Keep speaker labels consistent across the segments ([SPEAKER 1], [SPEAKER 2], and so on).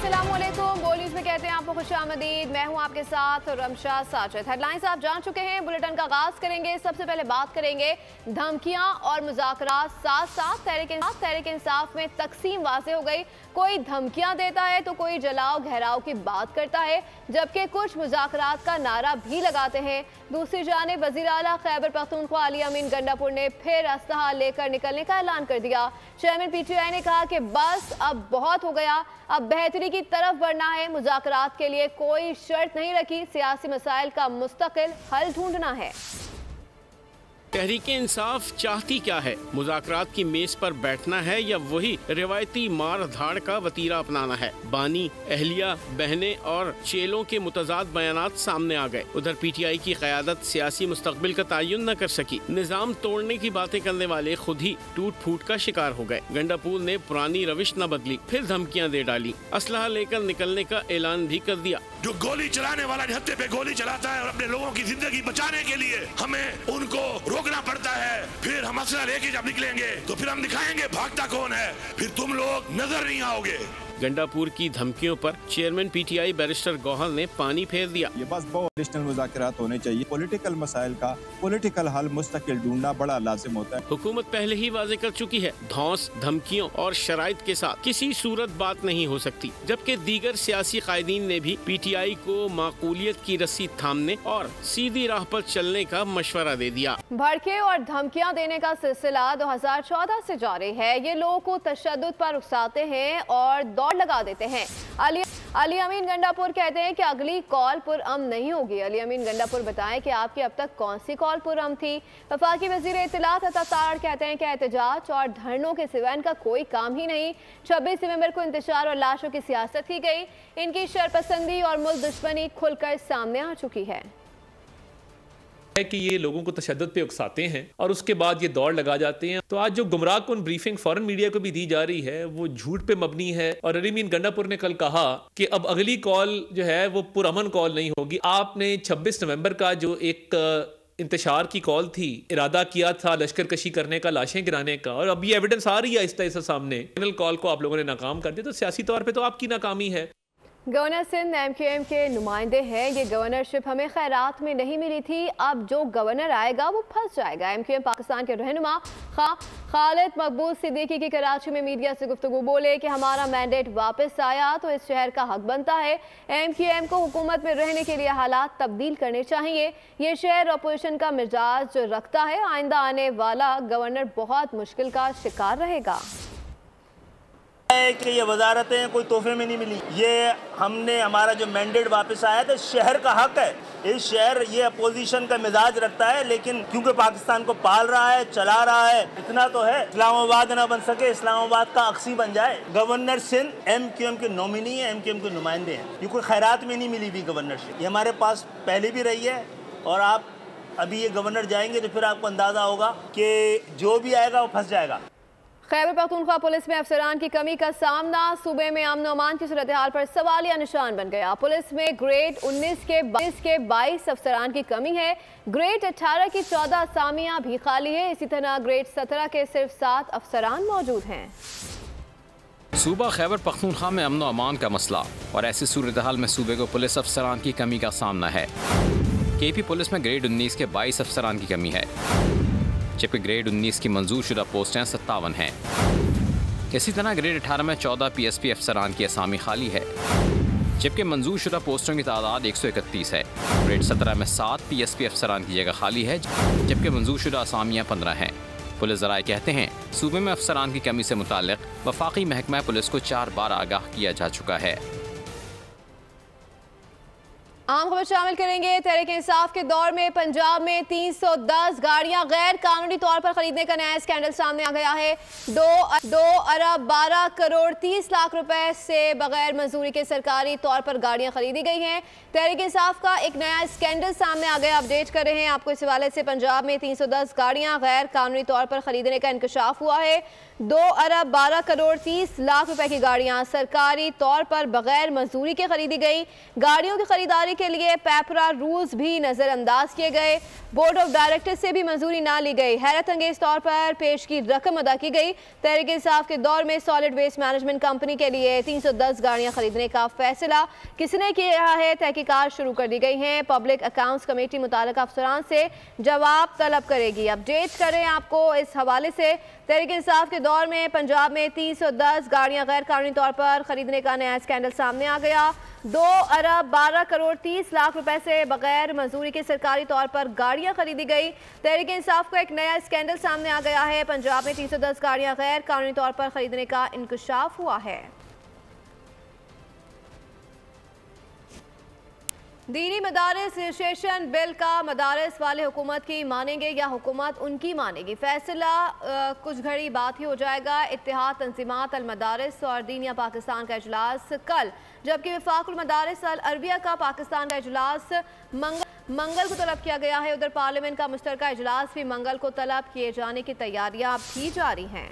[SPEAKER 1] अस्सलामुअलैकुम। बोल न्यूज़ में कहते हैं आपको खुशामदीद। मैं हूं आपके साथ रमशा साजिद। हेडलाइंस आप जान चुके हैं, बुलेटिन का आगाज करेंगे। सबसे पहले बात करेंगे धमकियां और मुज़ाकरात साथ साथ तहरीक इंसाफ में तकसीम वाज़ेह हो गई। कोई धमकियां देता है तो कोई जलाओ घेराव की बात करता है, जबकि कुछ मुज़ाकरात का नारा भी लगाते हैं। दूसरी जानिब वज़ीर आला खैबर पख्तूनख्वा अली अमीन गंडापुर ने फिर असलहा लेकर निकलने का ऐलान कर दिया। चेयरमैन PTI ने कहा कि बस अब बहुत हो गया, अब बेहतरी की तरफ बढ़ना है। मुज़ाकरात के लिए कोई शर्त नहीं रखी, सियासी मसाइल का मुस्तकिल हल ढूंढना है।
[SPEAKER 2] तहरीक इंसाफ चाहती क्या है? मुज़ाकरात की मेज पर बैठना है या वही रिवायती मार धाड़ का वतीरा अपनाना है? बानी, अहलिया, बहनें और चेलों के मुतजाद बयानात सामने आ गए। उधर PTI की क़यादत सियासी मुस्तकबिल का तयन न कर सकी। निज़ाम तोड़ने की बातें करने वाले खुद ही टूट फूट का शिकार हो गए। गंडापुर ने पुरानी रविश न बदली, फिर धमकियां दे डाली, असलहा लेकर निकलने का ऐलान भी कर दिया।
[SPEAKER 3] जो गोली चलाने वाला निहत्थे पे गोली चलाता है और अपने लोगों की जिंदगी बचाने के लिए हमें उनको रोकना पड़ता है, फिर हम असला लेके जब निकलेंगे तो फिर हम दिखाएंगे भागता कौन है, फिर तुम लोग नजर नहीं आओगे।
[SPEAKER 2] गंडापुर की धमकियों पर चेयरमैन PTI बैरिस्टर गौहर ने पानी फेर दिया।
[SPEAKER 4] ये बस बहुत एडिशनल मुज़ाकरात होने चाहिए। पॉलिटिकल मसाइल का पॉलिटिकल हल मुस्तकिल ढूंढना बड़ा लाजिम होता है।
[SPEAKER 2] हुकूमत पहले ही वाजे कर चुकी है, धौंस, धमकियों और शराइत के साथ किसी सूरत बात नहीं हो सकती। जबकि दीगर सियासी कायदीन ने भी PTI को माकूलियत की रस्सी थामने और सीधी राह पर चलने का मशवरा दे दिया।
[SPEAKER 1] भड़के और धमकियां देने का सिलसिला 2014 से जारी है। ये लोगों को तशद्दुद पर उकसाते हैं और दौड़ लगा देते हैं। अली अमीन गंडापुर कहते हैं कि अगली कॉल पुरअमन नहीं होगी। अली अमीन गंडापुर बताएं कि आपकी अब तक कौन सी कॉल पुरअमन थी। वफाकी वजीर इत्तलात अता तारड़ कहते हैं कि एहतजाज और धरनों के सिवा इनका कोई काम ही नहीं। 26 नवंबर को इंतशार और लाशों की सियासत की गई। इनकी शरपसंदी और मुल्क दुश्मनी खुलकर सामने आ चुकी है
[SPEAKER 5] कि ये लोगों को तशद्दुद पे उकसाते हैं और उसके बाद ये दौड़ लगा जाते हैं। तो आज जो गुमराह कुन ब्रीफिंग फॉरेन मीडिया को भी दी जा रही है वो झूठ पे मबनी है। और अली अमीन गंडापुर ने कल कहा कि अब अगली कॉल जो है वो पुरअमन कॉल नहीं होगी। आपने 26 नवंबर का जो एक इंतशार की कॉल थी, इरादा किया था लश्कर कशी करने का, लाशें गिराने का, और अब ये एविडेंस आ रही है इस तरह से सामने। फाइनल कॉल को आप लोगों ने नाकाम कर दिया, तो सियासी तौर पर तो आपकी नाकामी है।
[SPEAKER 1] गवर्नर सिंध MQM के नुमाइंदे हैं। ये गवर्नरशिप हमें खैरात में नहीं मिली थी, अब जो गवर्नर आएगा वो फंस जाएगा। MQM पाकिस्तान के रहनुमा खालिद मकबूल सिद्दीकी की कराची में मीडिया से गुफ्तगू बोले कि हमारा मैंडेट वापस आया तो इस शहर का हक बनता है। MQM को हुकूमत में रहने के लिए हालात तब्दील करने चाहिए। ये शहर अपोजिशन का मिजाज रखता है। आइंदा आने वाला गवर्नर बहुत मुश्किल का शिकार रहेगा।
[SPEAKER 6] कि ये वजारतें कोई तोहफे में नहीं मिली, ये हमने हमारा जो मैंडेट वापस आया था, शहर का हक है। इस शहर ये अपोजिशन का मिजाज रखता है, लेकिन क्योंकि पाकिस्तान को पाल रहा है, चला रहा है, इतना तो है इस्लामाबाद ना बन सके, इस्लामाबाद का अक्सी बन जाए। गवर्नर सिंध MQM के नॉमिनी है, MQM के नुमाइंदे हैं। ये कोई खैरात में नहीं मिली हुई गवर्नरशिप, ये हमारे पास पहले भी रही है। और आप अभी ये गवर्नर जाएंगे तो फिर आपको अंदाजा होगा कि जो भी आएगा वो फंस जाएगा।
[SPEAKER 1] खैबर पख्तूनख्वा पुलिस में अफसरान की कमी का सामना। सूबे में अमन और अमान की सूरत हाल पर सवालिया निशान बन गया। पुलिस में ग्रेड 19 के 22 अफसरान की कमी है। ग्रेड 18 की 14 असामियां भी खाली है। इसी तरह ग्रेड 17 के सिर्फ 7 अफसरान मौजूद हैं।
[SPEAKER 7] सूबा खैबर पख्तूनख्वा में अमन और अमान का मसला और ऐसी सूरत हाल में सूबे को पुलिस अफसरान की कमी का सामना है। KP पुलिस में ग्रेड 19 के 22 अफसरान की कमी है, जबकि ग्रेड 19 की मंजूर शुदा पोस्टें 57 हैं। इसी तरह ग्रेड 18 में 14 PSP अफसरान की असामी खाली है, जबकि मंजूर शुदा पोस्टों की तादाद 131 है। ग्रेड 17 में 7 PSP अफसरान की जगह खाली है, जबकि मंजूर शुदा असामियाँ 15 हैं। पुलिस ज़राए कहते हैं सूबे में अफसरान की कमी से मुताल्लिक़ वफाकी महकमा पुलिस को 4 बार आगाह किया जा चुका है।
[SPEAKER 1] आम खबर शामिल करेंगे। तहरीक इंसाफ के दौर में पंजाब में 310 गाड़ियां गैर कानूनी तौर पर खरीदने का नया स्कैंडल सामने आ गया है। 2 अरब 12 करोड़ 30 लाख रुपए से बगैर मंजूरी के सरकारी तौर पर गाड़ियां खरीदी गई हैं। तहरीक इंसाफ का एक नया स्कैंडल सामने आ गया। अपडेट कर रहे हैं आपको इस हवाले से। पंजाब में 310 गाड़ियां गैर कानूनी तौर पर खरीदने का इंकशाफ हुआ है। 2 अरब 12 करोड़ 30 लाख रुपए की गाड़ियां सरकारी तौर पर बगैर मंजूरी के खरीदी गई। गाड़ियों की खरीदारी के लिए पेपरा रूल्स भी नजरअंदाज किए गए। बोर्ड ऑफ डायरेक्टर्स से भी मंजूरी ना ली गई। हैरत अंगेज तौर पर पेश की रकम अदा की गई। तहरीक इंसाफ के दौर में सॉलिड वेस्ट मैनेजमेंट कंपनी के लिए 310 गाड़ियां खरीदने का फैसला किसने किया है, तहकीकात शुरू कर दी गई हैं। पब्लिक अकाउंट्स कमेटी मुताल्लिका अफसरान से जवाब तलब करेगी। अपडेट करें आपको इस हवाले से। तहरीक इंसाफ के दौर में पंजाब में 310 गाड़ियां गैर कानूनी तौर पर खरीदने का नया स्कैंडल सामने आ गया। 2 अरब 12 करोड़ 30 लाख रुपए से बगैर मंजूरी के सरकारी तौर पर गाड़ियां खरीदी गई। तहरीक इंसाफ को एक नया स्कैंडल सामने आ गया है। पंजाब में 310 गाड़ियां गैर कानूनी तौर पर खरीदने का इंकशाफ हुआ है। दीनी मदारिस रजिस्ट्रेशन बिल का मदारिस वाले हुकूमत की मानेंगे या हुकूमत उनकी मानेगी, फैसला कुछ घड़ी बात ही हो जाएगा। इत्तेहाद तंजीमात अल मदारिस और दीनिया पाकिस्तान का इजलास कल, जबकि वफाकुल मदारिस अल अरबिया का पाकिस्तान का इजलास मंगल को तलब किया गया है। उधर पार्लियामेंट का मुश्तरका इजलास भी मंगल को तलब किए जाने की तैयारियां भी जारी हैं।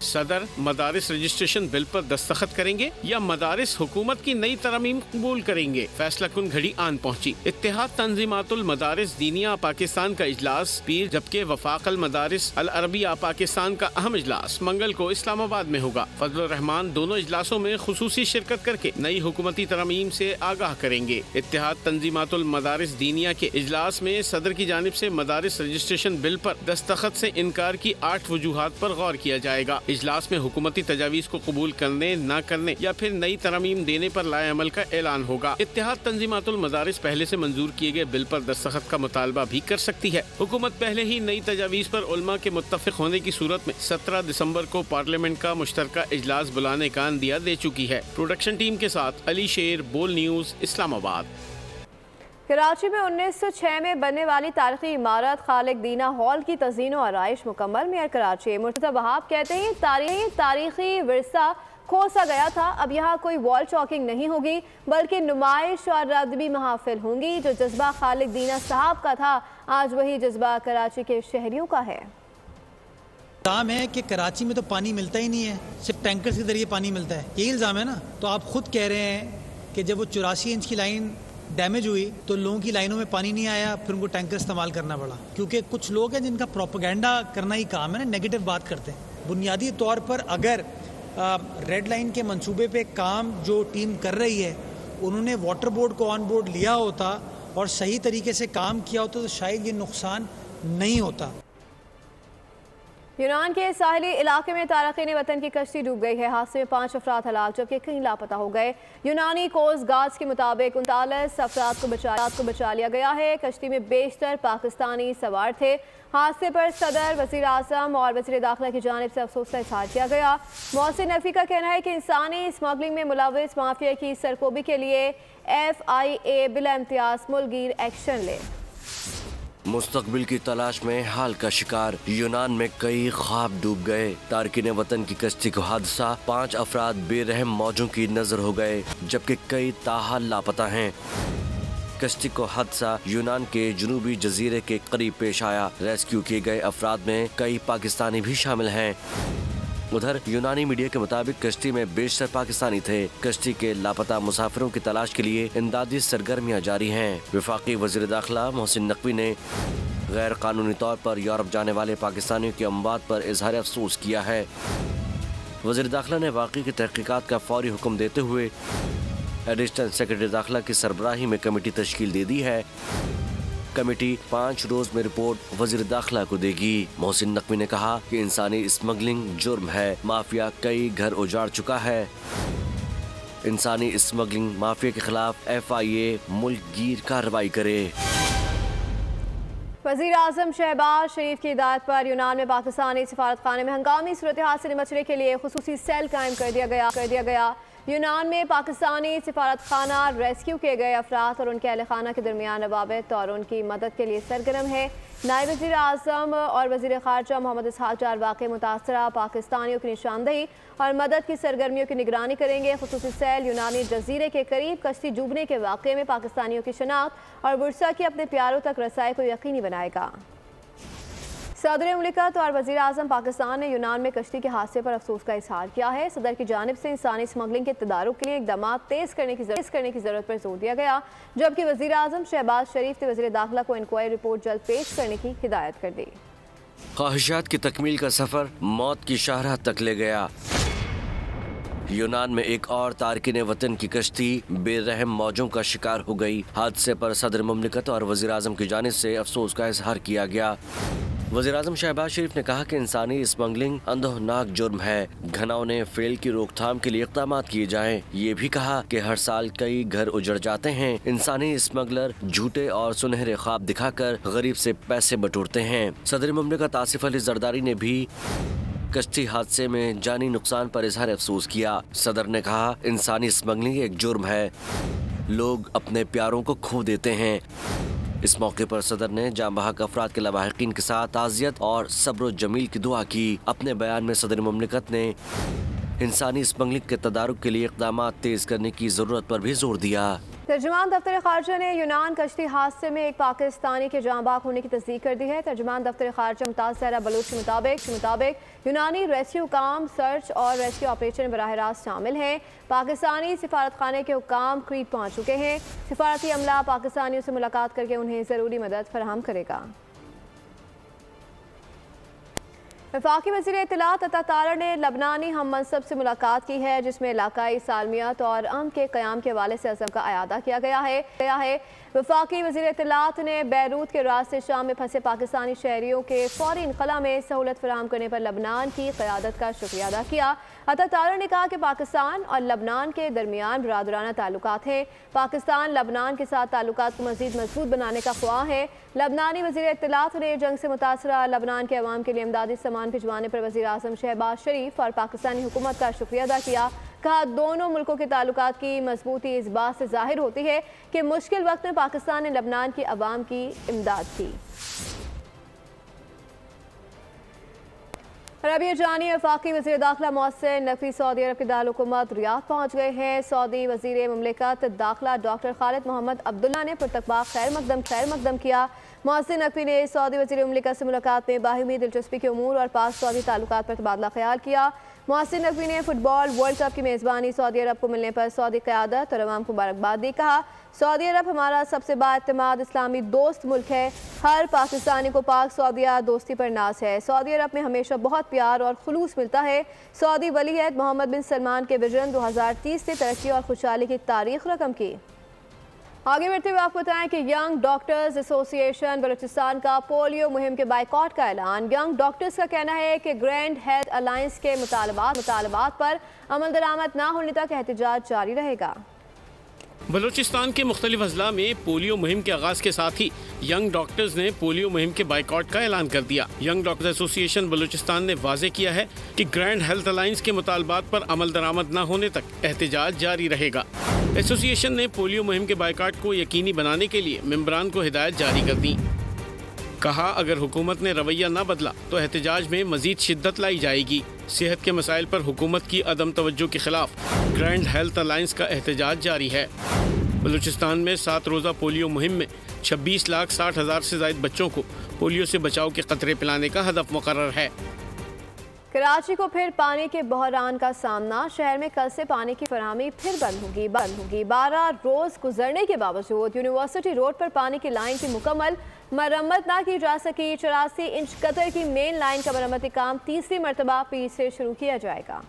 [SPEAKER 2] सदर मदारिस रजिस्ट्रेशन बिल पर दस्तखत करेंगे या मदारिस हुकूमत की नई तरमीम कबूल करेंगे, फैसला कुन घड़ी आन पहुंची। इत्तेहाद तंजीमातुल मदारिस दीनिया पाकिस्तान का इजलास पीर, जबकि वफाकल मदारिस अल अरबिया पाकिस्तान का अहम इजलास मंगल को इस्लामाबाद में होगा। फजल रहमान दोनों इजलासों में खुसूसी शिरकत करके नई हुकूमती तरमीम से आगाह करेंगे। इत्तेहाद तंजीमातुल मदारिस दीनिया के इजलास में सदर की जानिब से मदारिस रजिस्ट्रेशन बिल पर दस्तखत से इनकार की 8 वजूहात पर गौर किया जाएगा। इजलास में हुकूमती तजावीज को कबूल करने न करने या फिर नई तरमीम देने पर लाए अमल का ऐलान होगा। इत्तेहाद तंजीमातुल मदारिस पहले से मंजूर किए गए बिल पर दस्तखत का मुतालबा भी कर सकती है। हुकूमत पहले ही नई तजावीज पर उलमा के मुत्तफिक होने की सूरत में 17 दिसंबर को पार्लियामेंट का मुश्तरका इजलास बुलाने का अंदिया दे चुकी है। प्रोडक्शन टीम के साथ अली शेर, बोल न्यूज, इस्लामाबाद।
[SPEAKER 1] कराची में 1906 में बनने वाली तारीखी इमारत खालिक दीना हॉल की तज़ीन और आराइश मुकम्मल। मेयर कराची मुर्तज़ा वहाब कहते हैं तारीखी विरसा खो सा गया था। अब यहाँ कोई वॉल चॉकिंग नहीं होगी, बल्कि नुमाइश और अदबी महफिल होंगी। जो जज्बा खालिक दीना साहब का था, आज वही जज्बा कराची के शहरियों का है।
[SPEAKER 8] इल्ज़ाम है कि कराची में तो पानी मिलता ही नहीं है, सिर्फ टैंकर के जरिए पानी मिलता है, यही इल्ज़ाम है ना। तो आप खुद कह रहे हैं कि जब वो 84 इंच की लाइन डैमेज हुई तो लोगों की लाइनों में पानी नहीं आया, फिर उनको टैंकर इस्तेमाल करना पड़ा। क्योंकि कुछ लोग हैं जिनका प्रोपेगेंडा करना ही काम है ना, नेगेटिव बात करते हैं। बुनियादी तौर पर अगर रेड लाइन के मंसूबे पे काम जो टीम कर रही है, उन्होंने वाटर बोर्ड को ऑन बोर्ड लिया होता और सही तरीके से काम किया होता तो शायद ये नुकसान नहीं होता।
[SPEAKER 1] यूनान के साहिली इलाके में तारकीन वतन की कश्ती डूब गई है। हादसे में 5 अफराद हलाक जबकि कई लापता हो गए। यूनानी कोस्ट गार्ड के मुताबिक 39 अफराद को बचा लिया गया है। कश्ती में बेशतर पाकिस्तानी सवार थे। हादसे पर सदर, वज़ीर आज़म और वज़ीर दाखिला की जानिब से अफसोस का इज़हार किया गया। मोहसिन नफ़ी का कहना है कि इंसानी स्मगलिंग में मुलव्विस माफिया की सरकोबी के लिए FIA बिला इम्तियाज मुल्कगीर एक्शन ले।
[SPEAKER 9] मुस्तकबिल की तलाश में हाल का शिकार, यूनान में कई ख्वाब डूब गए। तारकीन वतन की कश्ती को हादसा, 5 अफराद बेरहम मौजों की नजर हो गए जबकि कई ताहाल लापता हैं। कश्ती को हादसा यूनान के जनूबी जजीरे के करीब पेश आया। रेस्क्यू किए गए अफराद में कई पाकिस्तानी भी शामिल हैं। उधर यूनानी मीडिया के मुताबिक कश्ती में बेशतर पाकिस्तानी थे। कश्ती के लापता मुसाफिरों की तलाश के लिए इमदादी सरगर्मियां जारी हैं। वफाकी वज़ीर दाखिला मोहसिन नकवी ने गैर कानूनी तौर पर यूरोप जाने वाले पाकिस्तानियों की अमवात पर इजहार अफसोस किया है। वज़ीर दाखिला ने वाक़ई की तहकीकात का फौरी हुक्म देते हुए एडिशनल सेक्रेटरी दाखिला की सरबराही में कमेटी तश्कील दे दी है। कमेटी 5 रोज में रिपोर्ट वज़ीर दाखिला को देगी। मोहसिन नकवी ने कहा कि इंसानी स्मगलिंग जुर्म है, माफिया कई घर उजाड़ चुका है। इंसानी स्मगलिंग माफिया के खिलाफ FIA मुल्कगीर कार्रवाई करे।
[SPEAKER 1] वज़ीर आज़म शहबाज शरीफ की हिदायत पर यूनान में पाकिस्तानी सफारत खाने में हंगामी सूरत हाल से निपटने के लिए खुसूसी सेल कायम कर दिया गया। यूनान में पाकिस्तानी सफारत खाना रेस्क्यू किए गए अफराद और उनके अहल खाना के दरमियान रवाबित और उनकी मदद के लिए सरगर्म है। नायब वज़ीर आज़म और वज़ीर ख़ारजा मोहम्मद इसहाक जार वाक़े मुतासरा पाकिस्तानियों की निशानदेही और मदद की सरगर्मियों की निगरानी करेंगे। खुसूसी सेल यूनानी जजीरे के करीब कश्ती डूबने के वाक़े में पाकिस्तानियों की शनाख्त और वर्सा की अपने प्यारों तक रसाई को यकीनी बनाएगा। सदर मुमलिकत और वज़ीर आज़म पाकिस्तान ने यूनान में कश्ती के हादसे पर अफसोस का इजहार किया है। सदर की जानिब से इंसानी स्मगलिंग के तदारुक के लिए इकदाम तेज़ करने की ज़रूरत पर जोर दिया गया, जबकि वज़ीर आज़म शहबाज शरीफ ने वज़ीर दाखिला को इंक्वायरी रिपोर्ट जल्द पेश करने की हिदायत कर दी।
[SPEAKER 9] ख्वाहिशात की तकमील का सफ़र मौत की शाहराह तक ले गया। यूनान में एक और तारकिन वतन की कश्ती बेरहम मौजों का शिकार हो गई। हादसे पर सदर मुमलिकत और वज़ीर आज़म की जानिब से अफसोस का इजहार किया गया। वज़ीर आज़म शहबाज शरीफ ने कहा कि इंसानी स्मगलिंग अंधोनाक जुर्म है। घनौने फेल की रोकथाम के लिए इक़दाम किए जाएं। ये भी कहा कि हर साल कई घर उजड़ जाते हैं। इंसानी स्मगलर झूठे और सुनहरे ख्वाब दिखाकर गरीब से पैसे बटोरते हैं। सदर मुमलिकत आसिफ अली जरदारी ने भी कश्ती हादसे में जानी नुकसान पर इजहार अफसोस किया। सदर ने कहा इंसानी स्मगलिंग एक जुर्म है, लोग अपने प्यारों को खो देते हैं। इस मौके पर सदर ने जाँ बहक अफराद के लवाहिकीन के साथ ताज़ियत और सब्र जमील की दुआ की। अपने बयान में सदर मुमलिकत ने इंसानी स्मगलिंग के तदारुक के लिए इक़दाम तेज़ करने की ज़रूरत पर भी जोर दिया।
[SPEAKER 1] तर्जुमान दफ्तर खारजा ने यूनान कश्ती हादसे में एक पाकिस्तानी के जाँ बहक होने की तस्दीक कर दी है। तर्जुमान दफ्तर खारजा मुमताज़ सहरा बलोच के मुताबिक यूनानी रेस्क्यू काम, सर्च और रेस्क्यू ऑपरेशन में बराह रास्त शामिल हैं। पाकिस्तानी सिफारत खाने के हुक्काम क्रीट पहुँच चुके हैं। सिफारती अमला पाकिस्तानियों से मुलाकात करके उन्हें ज़रूरी मदद फराहम करेगा। वफाकी वज़ीर इत्तलात अता तारड़ ने लबनानी हम मनसब से मुलाकात की है, जिसमें इलाकाई सालमियत और अमन के क़याम के हवाले से अज़म का अयादा किया गया है। वफाकी वज़ीर इत्तलात ने बैरूत के रास्ते शाम में फंसे पाकिस्तानी शहरियों के फौरी इनखला में सहूलत फराहम करने पर लबनान की क़यादत का शुक्रिया अदा किया। अता तारड़ ने कहा कि पाकिस्तान और लबनान के दरमियान बरादराना ताल्लुकात हैं। पाकिस्तान लबनान के साथ ताल्लुकात को मज़ीद मजबूत बनाने का ख्वाह है। लबनानी वज़ीर इत्तलात ने जंग से मुतासरा लबनान के अवाम के लिए इमदादी सामान भिजवाने पर वज़ीर आज़म शहबाज शरीफ और पाकिस्तानी हुकूमत का शुक्रिया अदा किया। कहा दोनों मुल्कों के ताल्लुकात की मजबूती इस बात से जाहिर होती है कि मुश्किल वक्त में पाकिस्तान ने लबनान की अवाम की इमदाद की। और अब ये जानिए वफाकी वज़ीर दाखिला मोहसिन नकवी सऊदी अरब के दारुल-हुकूमत रियाद पहुँच गए हैं। सऊदी वज़ीर मुमलिकत दाखिला डॉक्टर खालिद मोहम्मद अब्दुल्ला ने पुरतकबा खैर मकदम किया। मोहसिन नकवी ने सऊदी वज़ीर मुमलिकत से मुलाकात में बाहिमी दिलचस्पी के उमूर और पाक सऊदी ताल्लुकात पर तबादला ख्याल किया। मोहसिन नकवी ने फुटबॉल वर्ल्ड कप की मेज़बानी सऊदी अरब को मिलने पर सऊदी क़यादत और अवाम को मुबारकबाद दी। कहा सऊदी अरब हमारा सबसे बाएतमाद इस्लामी दोस्त मुल्क है। हर पाकिस्तानी को पाक सऊदिया दोस्ती पर नाज है। सऊदी अरब में हमेशा बहुत प्यार और खुलूस मिलता है। सऊदी वलीअहद मोहम्मद बिन सलमान के विजन 2030 से तरक्की और खुशहाली की तारीख रकम की। आगे बढ़ते हुए आपको बताएं कि यंग डॉक्टर्स एसोसिएशन बलूचिस्तान का पोलियो मुहिम के बाइकॉट का ऐलान। यंग डॉक्टर्स का कहना है कि ग्रैंड हेल्थ अलायंस के मुतालबात पर अमल दरामद न होने तक एहतजाज जारी रहेगा।
[SPEAKER 2] बलूचिस्तान के मुख्तलिफ अजला में पोलियो मुहिम के आगाज के साथ ही यंग डॉक्टर्स ने पोलियो मुहिम के बाइकॉट का ऐलान कर दिया। यंग डॉक्टर्स एसोसिएशन बलूचिस्तान ने वाजे किया है कि ग्रैंड हेल्थ अलायंस के मुतालबात पर अमल दरामद न होने तक एहतजाज जारी रहेगा। एसोसिएशन ने पोलियो मुहिम के बाइकॉट को यकीनी बनाने के लिए मेंबरान को हिदायत जारी कर दी। कहा अगर हुकूमत ने रवैया न बदला तो एहतजाज में मजीद शिद्दत लाई जाएगी। सेहत के मसाइल पर हुकूमत की अदम तवज्जो के खिलाफ ग्रैंड हेल्थ अलायंस का एहतजाज जारी है। बलूचिस्तान में 7 रोज़ा पोलियो मुहिम में 26,60,000 से ज़ायद बच्चों को पोलियो से बचाव के कतरे पिलाने का हदफ मुकर्रर है।
[SPEAKER 1] कराची को फिर पानी के बहरान का सामना। शहर में कल से पानी की फराहमी फिर बंद होगी। 12 रोज गुजरने के बावजूद यूनिवर्सिटी रोड पर पानी की लाइन की मुकम्मल मरम्मत ना की जा सकी। 84 इंच कतर की मेन लाइन का मरम्मती काम तीसरी मरतबा पीर से शुरू किया जाएगा।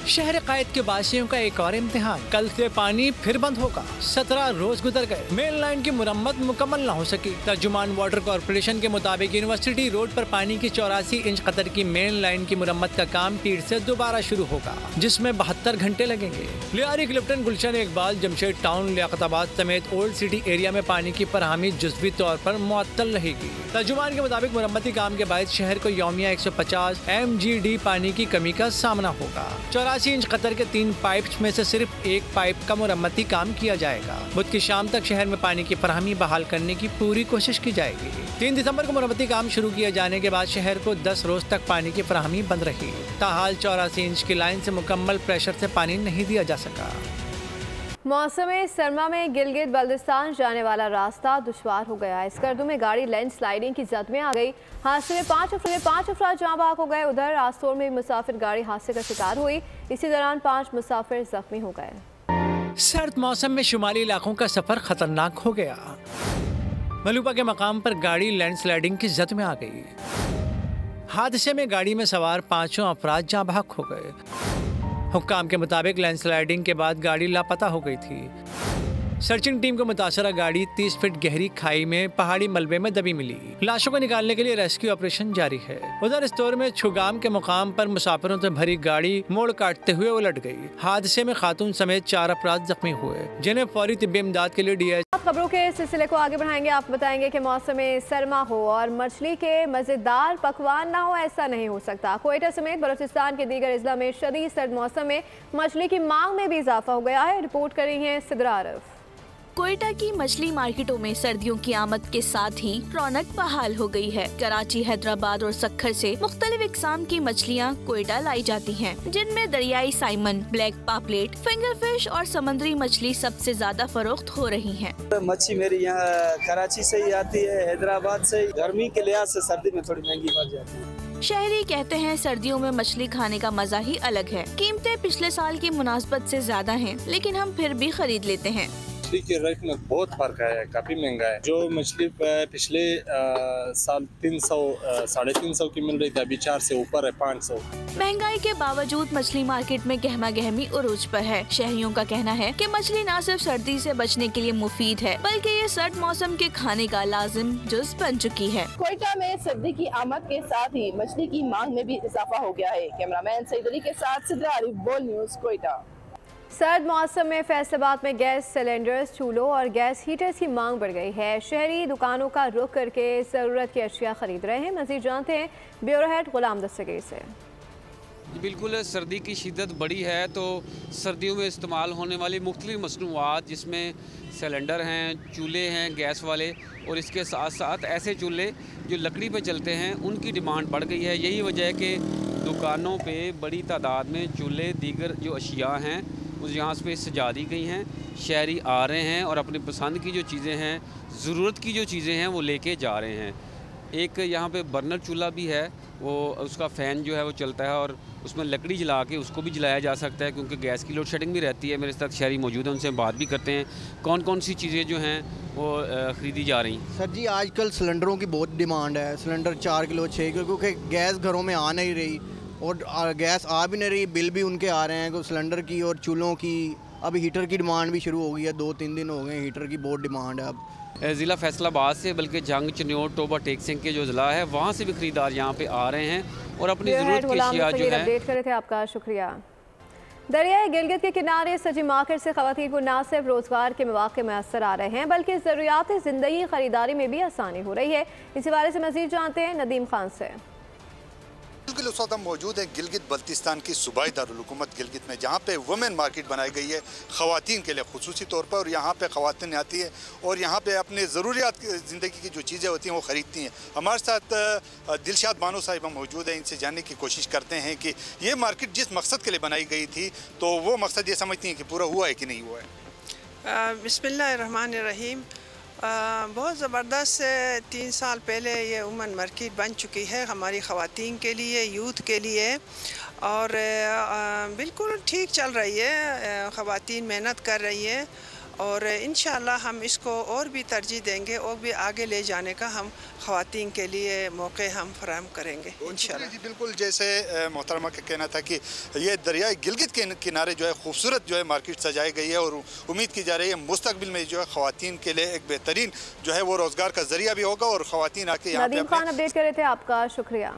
[SPEAKER 8] शहर कायद के बासियों का एक और इम्तिहान। कल से पानी फिर बंद होगा। 17 रोज गुजर गए, मेन लाइन की मुरम्मत मुकम्मल न हो सकी। तर्जुमान वाटर कॉर्पोरेशन के मुताबिक यूनिवर्सिटी रोड पर पानी की 84 इंच कतर की मेन लाइन की मुरम्मत का काम पीर से दोबारा शुरू होगा, जिसमें 72 घंटे लगेंगे। लियारी क्लिफ्टन, गुलशन इकबाल, जमशेद टाउन, लियाकताबाद समेत ओल्ड सिटी एरिया में पानी की फराहमी जुज़वी तौर पर मुअत्तल रहेगी। तर्जुमान के मुताबिक मुरम्मती काम के बाद शहर को यौमिया 150 MGD पानी की कमी का सामना होगा। 84 इंच कतर के 3 पाइप्स में से सिर्फ एक पाइप का मुरम्मती काम किया जाएगा। बुध की शाम तक शहर में पानी की फराहमी बहाल करने की पूरी कोशिश की जाएगी। 3 दिसंबर को मुरम्मती काम शुरू किए जाने के बाद शहर को 10 रोज तक पानी की फराहमी बंद रही। ताहाल 84 इंच की लाइन से मुकम्मल प्रेशर से पानी नहीं दिया जा सका।
[SPEAKER 1] मौसम सरमा में गिलगित बल्तिस्तान जाने वाला रास्ता दुश्वार हो गया। इस गर्दू में गाड़ी लैंडस्लाइडिंग की जद में आ गई। हादसे में पाँच अफराद जाँ बहक हो गए। उधर आस्तोर में मुसाफिर गाड़ी हादसे का शिकार हुई। इसी दौरान 5 मुसाफिर जख्मी हो गए।
[SPEAKER 8] सर्द मौसम में शुमाली इलाकों का सफर खतरनाक हो गया। मलूपा के मकाम पर गाड़ी लैंडस्लाइडिंग की जद में आ गई। हादसे में गाड़ी में सवार 5 अफराद जाँ बहक हो गए। हुक्काम के मुताबिक लैंडस्लाइडिंग के बाद गाड़ी लापता हो गई थी। सर्चिंग टीम को मुतासरा गाड़ी 30 फीट गहरी खाई में पहाड़ी मलबे में दबी मिली। लाशों को निकालने के लिए रेस्क्यू ऑपरेशन जारी है। उधर इस दौर में छुगाम के मुकाम पर मुसाफिरों से भरी गाड़ी मोड़ काटते हुए उलट गई। हादसे में खातून समेत 4 अफराद जख्मी हुए, जिन्हें फौरी तिब्बी इमदाद के लिए DH।
[SPEAKER 1] खबरों के सिलसिले को आगे बढ़ाएंगे। आपको बताएंगे कि मौसम सरमा हो और मछली के मजेदार पकवान ना हो, ऐसा नहीं हो सकता। क्वेटा समेत बलूचिस्तान के दीगर अजला में शदीद सर्द मौसम में मछली की मांग में भी इजाफा हो गया है। रिपोर्ट कर रही है सिद्रा आरिफ।
[SPEAKER 10] क्वेटा की मछली मार्केटों में सर्दियों की आमद के साथ ही रौनक बहाल हो गई है। कराची, हैदराबाद और सक्खर से मुख्तलिफ इकसाम की मछलियाँ क्वेटा लाई जाती हैं, जिनमें दरियाई साइमन, ब्लैक पापलेट, फिंगर फिश और समुद्री मछली सबसे ज्यादा फरोख्त हो रही है।
[SPEAKER 11] मच्छी मेरी यहाँ कराची से ही आती है, हैदराबाद से। गर्मी के लिहाज से सर्दी में थोड़ी महंगी पड़ जाती है।
[SPEAKER 10] शहरी कहते हैं सर्दियों में मछली खाने का मजा ही अलग है। कीमतें पिछले साल की मुनासबत से ज्यादा हैं, लेकिन हम फिर भी खरीद लेते हैं।
[SPEAKER 12] मछली के रेट में बहुत फर्क है, काफी महंगा है। जो मछली पिछले साल 300 350 की मिल रही थी, अभी 4 से ऊपर है, 500।
[SPEAKER 10] महंगाई के बावजूद मछली मार्केट में गहमा गहमी उरूज पर है। शहरियों का कहना है कि मछली न सिर्फ सर्दी से बचने के लिए मुफीद है, बल्कि ये सर्द मौसम के खाने का लाजिम जुज बन चुकी है।
[SPEAKER 13] क्वेटा में सर्दी की आमद के साथ ही मछली की मांग में भी इजाफा हो गया है। कैमरामैन सईद अली के साथ सिद्रा आरिफ, बोल न्यूज, क्वेटा।
[SPEAKER 1] सर्द मौसम में फैसलाबाद में गैस सिलेंडर्स, चूल्हों और गैस हीटर्स की मांग बढ़ गई है। शहरी दुकानों का रुख करके ज़रूरत की अशिया खरीद रहे हैं। मज़ीद जानते हैं ब्यूरो हेड गुलाम दस्तगीर से।
[SPEAKER 14] बिल्कुल, सर्दी की शिद्दत बढ़ी है तो सर्दियों में इस्तेमाल होने वाली मुख्तलिफ मसनूआत, जिसमें सिलेंडर हैं, चूल्हे हैं गैस वाले, और इसके साथ साथ ऐसे चूल्हे जो लकड़ी पे चलते हैं, उनकी डिमांड बढ़ गई है। यही वजह है कि दुकानों पे बड़ी तादाद में चूल्हे, दीगर जो अशिया हैं उस यहाँ पे सजा दी गई हैं। शहरी आ रहे हैं और अपनी पसंद की जो चीज़ें हैं, ज़रूरत की जो चीज़ें हैं, वो लेके जा रहे हैं। एक यहाँ पे बर्नर चूल्हा भी है, वो उसका फ़ैन जो है वो चलता है और उसमें लकड़ी जला के उसको भी जलाया जा सकता है, क्योंकि गैस की लोड शेडिंग भी रहती है। मेरे साथ शहरी मौजूद हैं, उनसे बात भी करते हैं कौन कौन सी चीज़ें जो हैं वो ख़रीदी जा रही।
[SPEAKER 15] सर जी, आजकल सिलेंडरों की बहुत डिमांड है। सिलेंडर 4 किलो 6 किलो, क्योंकि गैस घरों में आ नहीं रही और गैस आ भी नहीं रही, बिल भी उनके आ रहे हैं सिलेंडर की और चूल्हों की। अब हीटर की डिमांड भी शुरू हो गई है, 2-3 दिन हो गए, हीटर की बहुत डिमांड है। अब
[SPEAKER 14] ज़िला फैसलाबाद से, बल्कि जंग, चन्योट, टोबा टेक सिंह के जो ज़िला है, वहाँ से भी खरीदार यहाँ पे आ रहे हैं और अपनी ज़रूरत की अशिया जो है।
[SPEAKER 1] अपडेट कर रहे थे, आपका शुक्रिया। दरियाए गिलगित के किनारे सजी मार्केट से ख़वातीन को न सिर्फ रोज़गार के मौक़े मैसर आ रहे हैं, बल्कि ज़रूरियात ज़िंदगी ख़रीदारी में भी आसानी हो रही है। इसी बारे से मज़ीद जानते हैं नदीम खान से।
[SPEAKER 16] बिल्कुल, उस वक्त हम मौजूद हैं गिलगित बल्तिस्तान की सूबाई दारुल-हुकूमत गिलगित में, जहाँ पे वुमेन मार्केट बनाई गई है ख़वातीन के लिए खुसूसी तौर पर। और यहाँ पे ख़वातीन आती है और यहाँ पे अपने ज़रूरियात ज़िंदगी की जो चीज़ें होती हैं वो ख़रीदती हैं। हमारे साथ दिलशाद बानो साहिब हम मौजूद हैं, इनसे जानने की कोशिश करते हैं कि ये मार्केट जिस मकसद के लिए बनाई गई थी, तो वो मकसद ये समझती हैं कि पूरा हुआ है कि नहीं हुआ है।
[SPEAKER 17] बिस्मिल्लाहिर्रहमानिर्रहीम। बहुत ज़बरदस्त 3 साल पहले ये वुमेन मार्केट बन चुकी है हमारी ख़वातीन के लिए, यूथ के लिए, और बिल्कुल ठीक चल रही है। ख़वातीन मेहनत कर रही है और इंशाअल्लाह हम इसको और भी तरजीह देंगे और भी आगे ले जाने का हम ख़वातीन के लिए मौके हम फराहम करेंगे इंशाअल्लाह।
[SPEAKER 16] जी बिल्कुल, जैसे मोहतरमा का कहना था कि ये दरियाए गिलगित के किनारे जो है खूबसूरत जो है मार्केट सजाई गई है और उम्मीद की जा रही है मुस्तकबिल में जो है ख़वातीन के लिए एक बेहतरीन जो है वो रोज़गार का जरिया भी होगा और ख़वातीन आके यहाँ पे।
[SPEAKER 1] नदीम खान अपडेट कर रहे थे, आपका शुक्रिया।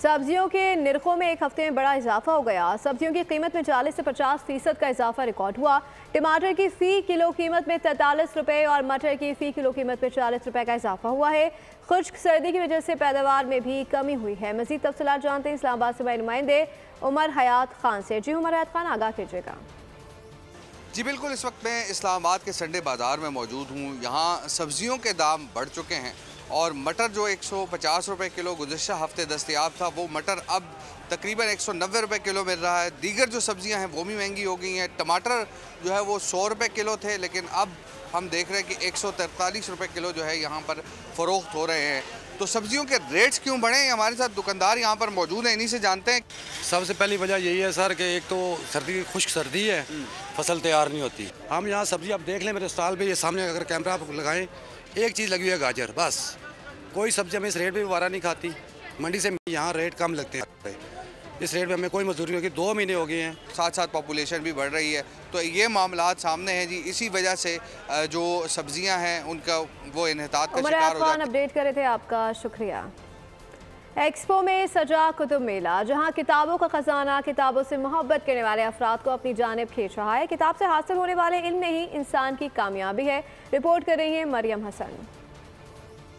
[SPEAKER 1] सब्जियों के निर्खों में एक हफ्ते में बड़ा इजाफा हो गया। सब्जियों की कीमत में 40 से 50% का इजाफा रिकॉर्ड हुआ। टमाटर की फ़ी किलो कीमत में 43 रुपये और मटर की फ़ी किलो कीमत में 40 रुपये का इजाफा हुआ है। खुश्क सर्दी की वजह से पैदावार में भी कमी हुई है। मज़ीद तफसीलात जानते हैं इस्लामाबाद से नुमाइंदे उमर हयात खान से। जी उमर हयात खान, आगाह कीजिएगा।
[SPEAKER 18] जी बिल्कुल, इस वक्त मैं इस्लामाबाद के संडे बाज़ार में मौजूद हूँ। यहाँ सब्जियों के दाम बढ़ चुके हैं और मटर जो 150 रुपये किलो गुज़श्ता हफ्ते दस्तयाब था, वो मटर अब तकरीबन 190 रुपये किलो मिल रहा है। दीगर जो सब्जियां हैं वो भी महंगी हो गई हैं। टमाटर जो है वो 100 रुपये किलो थे, लेकिन अब हम देख रहे हैं कि 143 रुपये किलो जो है यहाँ पर फ़रोख्त हो रहे हैं। तो सब्जियों के रेट्स क्यों बढ़े? हमारे साथ दुकानदार यहाँ पर मौजूद हैं, इन्हीं से जानते हैं।
[SPEAKER 19] सबसे पहली वजह यही है सर कि एक तो सर्दी, खुश्क सर्दी है, फसल तैयार नहीं होती। हम यहाँ सब्जी आप देख लें, मेरे स्टॉल पे ये सामने अगर कैमरा आप लगाएं, एक चीज़ लगी हुई है गाजर, बस। कोई सब्जी हमें इस रेट पे वारा नहीं खाती। मंडी से यहाँ रेट कम लगते हैं, इस रेट में हमें कोई मजदूरी होगी। 2 महीने हो गए हैं।
[SPEAKER 18] साथ साथ पॉपुलेशन भी बढ़ रही है, तो ये मामलात सामने हैं जी। इसी वजह से जो सब्जियां हैं उनका वो इन्हितात का शिकार हो जाता है।
[SPEAKER 1] अपडेट कर रहे थे, आपका शुक्रिया। एक्सपो में सजा कुतुब मेला, जहां किताबों का खजाना किताबों से मोहब्बत करने वाले अफराद को अपनी जानिब खींच रहा है। किताब से हासिल होने वाले इल्म में ही इंसान की कामयाबी है। रिपोर्ट कर रही है मरियम हसन।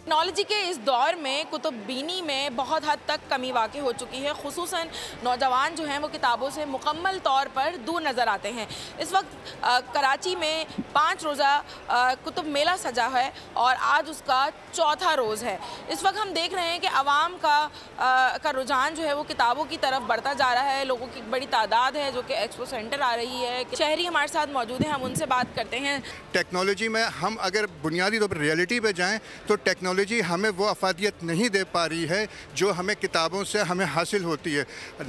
[SPEAKER 20] टेक्नोलॉजी के इस दौर में कुतुबबीनी में बहुत हद तक कमी वाक़ई हो चुकी है। खुसूसन नौजवान जो हैं वो किताबों से मुकम्मल तौर पर दूर नज़र आते हैं। इस वक्त कराची में 5 रोज़ा कुतुब मेला सजा है और आज उसका 4था रोज़ है। इस वक्त हम देख रहे हैं कि आवाम का रुझान जो है वो किताबों की तरफ बढ़ता जा रहा है। लोगों की बड़ी तादाद है जो कि एक्सपो सेंटर आ रही है। शहरी हमारे साथ मौजूद हैं, हम उनसे बात करते हैं।
[SPEAKER 21] टेक्नोलॉजी में हम अगर बुनियादी तौर पर रियलिटी पे जाएँ तो टेक्नोलॉजी हमें वो अफादियत नहीं दे पा रही है जो हमें किताबों से हमें हासिल होती है।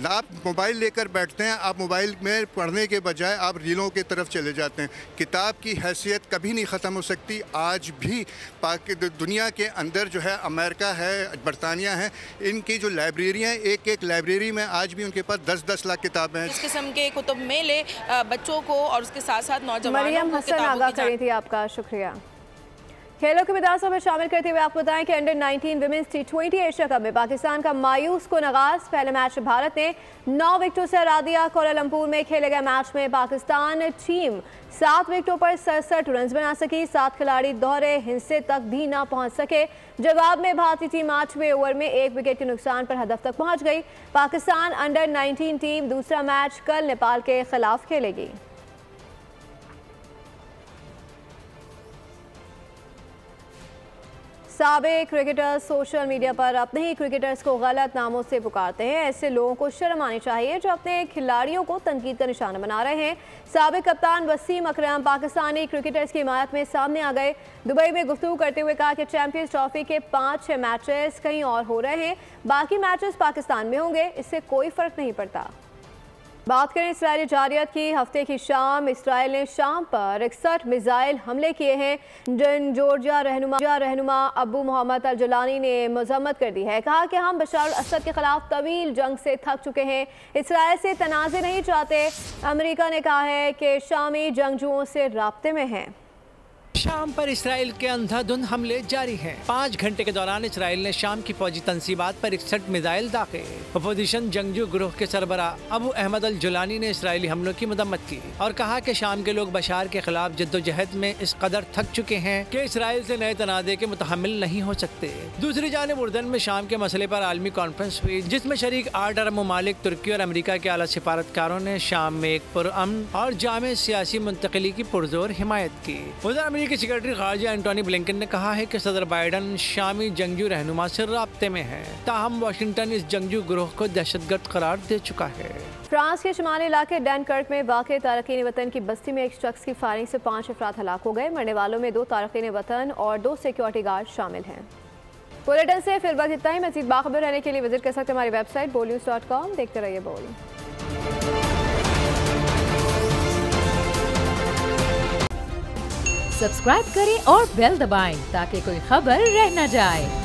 [SPEAKER 21] आप मोबाइल लेकर बैठते हैं, आप मोबाइल में पढ़ने के बजाय आप रीलों की तरफ चले जाते हैं। किताब की हैसियत कभी नहीं ख़त्म हो सकती। आज भी दुनिया के अंदर जो है, अमेरिका है, बरतानिया है, इनकी जो लाइब्रेरियाँ हैं, एक लाइब्रेरी में आज भी उनके पास 10-10 लाख किताबें हैं।
[SPEAKER 20] इस किस्म के कुतुब मेले बच्चों को और उसके साथ साथ नौजवानों
[SPEAKER 1] मरियम हसन आगाह करी थी, आपका शुक्रिया। खेलों के मैदान में शामिल करते हुए आपको बताएं कि under 19 women's T20 Asia cup में पाकिस्तान का मायूस कुन आगाज। पहले मैच भारत ने 9 विकेटों से हरा दिया। कोलालंपुर में खेले गए मैच में पाकिस्तान टीम 7 विकेटों पर 67 रन बना सकी। 7 खिलाड़ी दोहरे हिस्से तक भी ना पहुंच सके। जवाब में भारतीय टीम 8वें ओवर में 1 विकेट के नुकसान पर हदफ तक पहुंच गई। पाकिस्तान अंडर 19 टीम दूसरा मैच कल नेपाल के खिलाफ खेलेगी। साबिक क्रिकेटर्स सोशल मीडिया पर अपने ही क्रिकेटर्स को गलत नामों से पुकारते हैं। ऐसे लोगों को शर्म आनी चाहिए जो अपने खिलाड़ियों को तनकीद का निशाना बना रहे हैं। साबिक कप्तान वसीम अकरम पाकिस्तानी क्रिकेटर्स की हिमायत में सामने आ गए। दुबई में गुफ्तगू करते हुए कहा कि चैंपियंस ट्रॉफी के 5-6 मैचेस कहीं और हो रहे हैं, बाकी मैचेस पाकिस्तान में होंगे, इससे कोई फर्क नहीं पड़ता। बात करें इसराइली जारियत की। हफ्ते की शाम इसराइल ने शाम पर 61 मिसाइल हमले किए हैं। जॉर्जिया रहनुमा अबू मोहम्मद अल जुलानी ने मजम्मत कर दी है। कहा कि हम बशार अल असद के खिलाफ तवील जंग से थक चुके हैं, इसराइल से तनाज़े नहीं चाहते। अमेरिका ने कहा है कि शामी जंगजुओं से राब्ते में हैं।
[SPEAKER 22] शाम पर इसराइल के अंधाधुंध हमले जारी हैं। 5 घंटे के दौरान इसराइल ने शाम की फौजी तंसीबात पर 61 मिसाइल दागे। अपोजिशन जंगजू ग्रोह के सरबरा अबू अहमद अल जुलानी ने इसराइली हमलों की मदम्मत की और कहा कि शाम के लोग बशार के खिलाफ जद्दोजहद में इस कदर थक चुके हैं कि इसराइल से नए तनाज़े के मुतहम्मिल नहीं हो सकते। दूसरी जानिब उर्दन में शाम के मसले पर आलमी कॉन्फ्रेंस हुई, जिसमें शरीक 8 अरब ममालिक तुर्की और अमेरिका के आला सिफारतकारों ने शाम में एक पुरअमन और जामे सियासी मुंतकली की पुरजोर हिमायत की। उधर अमेरिकी सेक्रेटरी खारजा एंटोनी ब्लिंकन ने कहा है कि सदर बाइडन शामी जंगजू रहनुमा से राब्ते में है, ताहम वाशिंगटन इस जंगजू ग्रोह को दहशतगर्द करार दे चुका है।
[SPEAKER 1] फ्रांस के शुमाली इलाके डनकर्क में वाक़ तारकीन वतन की बस्ती में एक शख्स की फायरिंग से 5 अफराद हलाक हो गए। मरने वालों में 2 तारकीन वतन और 2 सिक्योरिटी गार्ड शामिल हैं। बुलेटिन से फिर वक्त इतना ही। मज़ीद बाखबर रहने के लिए विजिट कर सकते हैं हमारी वेबसाइट bolnews.com। देखते रहिए बोल।
[SPEAKER 23] सब्सक्राइब करें और बेल दबाएं ताकि कोई खबर रह न जाए।